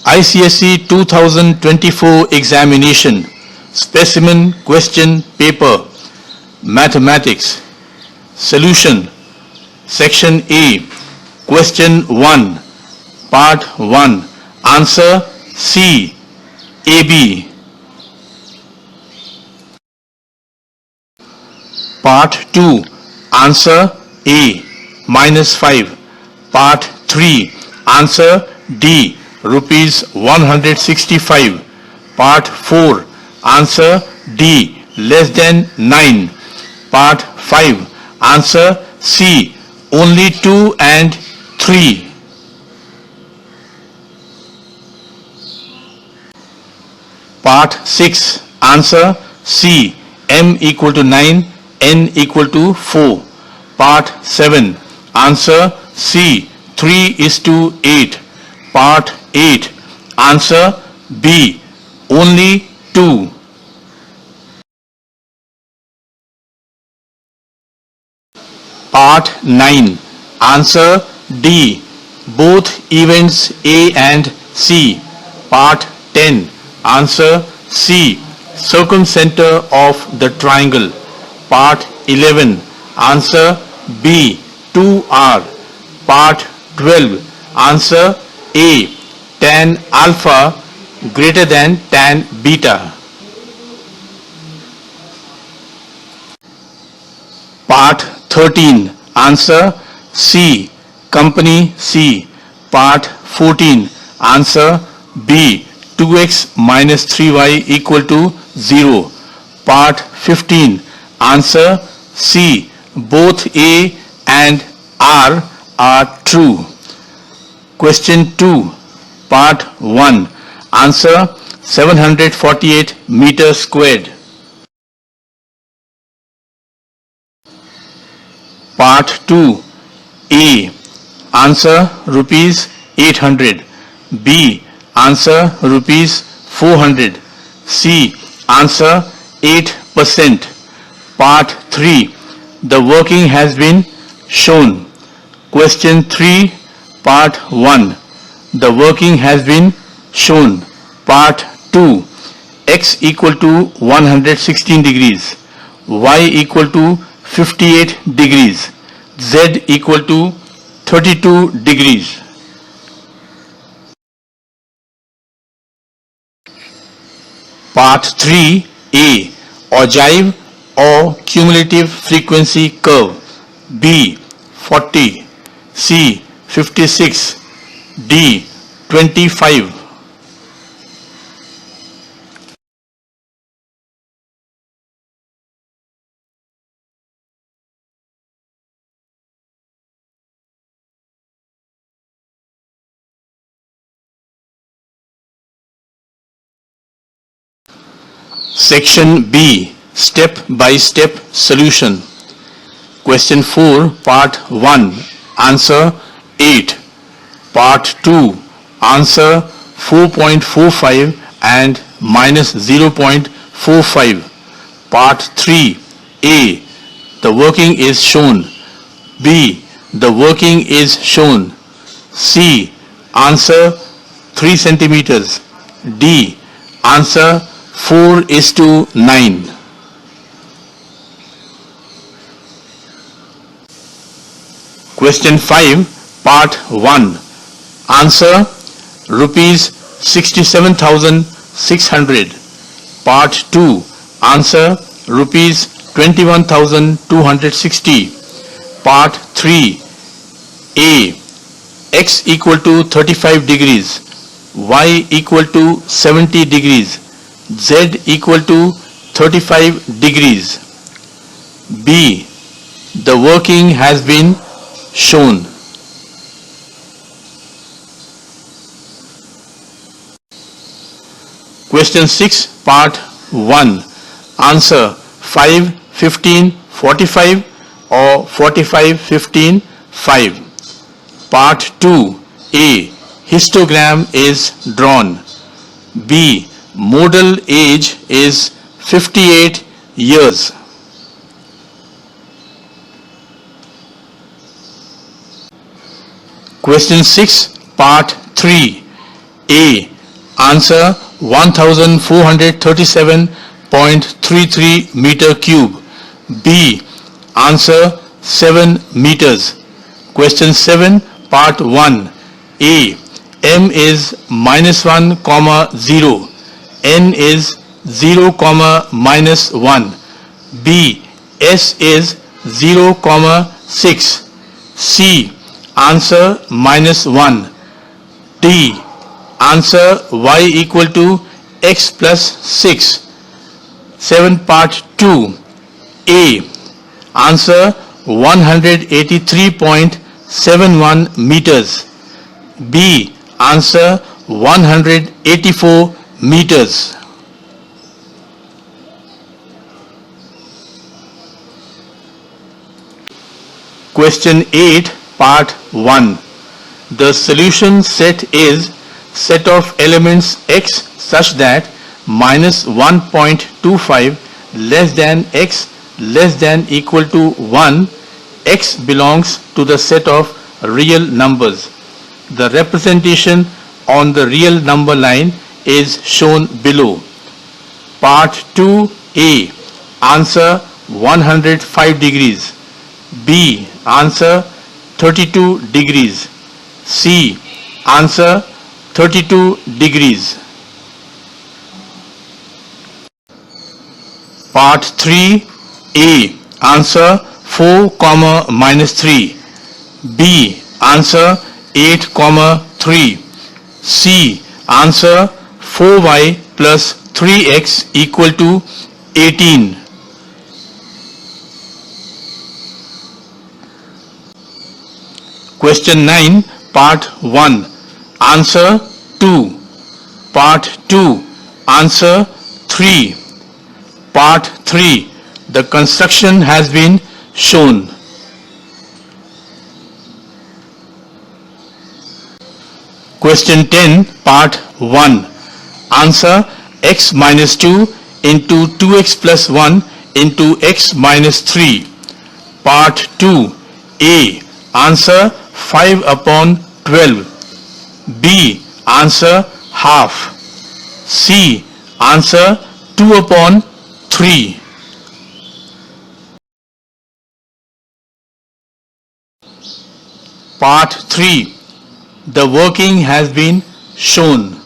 ICSE 2024 examination, specimen question paper, mathematics. Solution. Section A, question 1, part 1. Answer C, AB. Part 2, answer A, -5. Part 3, answer D, rupees 165. Part 4, answer D, less than 9. Part 5, answer C, only 2 and 3. Part 6, answer C, m equal to 9, n equal to 4. Part 7, answer C, 3:8. Part 8, answer B, only 2. Part 9, answer D, both events A and C. Part 10, answer C, circumcenter of the triangle. Part 11, answer B, 2R. Part 12, answer A, tan alpha greater than tan beta. Part 13, answer C, company C. Part 14, answer B, 2x minus 3y equal to 0. Part 15, answer C, both A and R are true. Question 2, part 1, answer 748 meters squared. Part 2, A, answer rupees 800. B, answer rupees 400. C, answer 8%. Part 3, the working has been shown. Question 3, part 1, the working has been shown. Part 2, x equal to 116 degrees, y equal to 58 degrees, z equal to 32 degrees. Part 3A, ogive or cumulative frequency curve. B, 40. C, 56. D, 25. Section B, step-by-step solution. Question 4, part 1, answer 8. Part 2, answer 4.45 and minus 0.45. Part 3, A, the working is shown. B, the working is shown. C, answer 3 centimeters. D, answer 4:9. Question 5, part 1, answer rupees 67,600. Part 2, answer rupees 21,260. Part 3, A, x equal to 35 degrees, y equal to 70 degrees, z equal to 35 degrees. B, the working has been shown. Question 6, part 1, answer 5, 15, 45 or 45, 15, 5. Part 2, A, histogram is drawn. B, modal age is 58 years. Question 6, part 3. A. Answer 1437.33 meter cube. B. Answer 7 meters. Question 7, part 1. A. M is -1, 0. N is 0, -1. B. S is 0, 6. C. Answer -1. D. Answer y equal to x plus 6. 7, part 2. A. Answer 183.71 meters. B. Answer 184 meters. Question 8, part 1. The solution set is set of elements x such that -1.25 less than x less than equal to 1, x belongs to the set of real numbers. The representation on the real number line is shown below. Part 2A. Answer 105 degrees. B. Answer 32 degrees. C. Answer 32 degrees. Part 3A. Answer 4, -3. B. Answer 8, 3. C. Answer 4y plus 3x equal to 18. Question 9, part 1. Answer 2. Part 2. Answer 3. Part 3. The construction has been shown. Question 10, part 1. Answer x minus 2 into 2x plus 1 into x minus 3. Part 2. A. Answer 5 upon 12. B. Answer half. C. Answer 2 upon 3. Part 3. The working has been shown.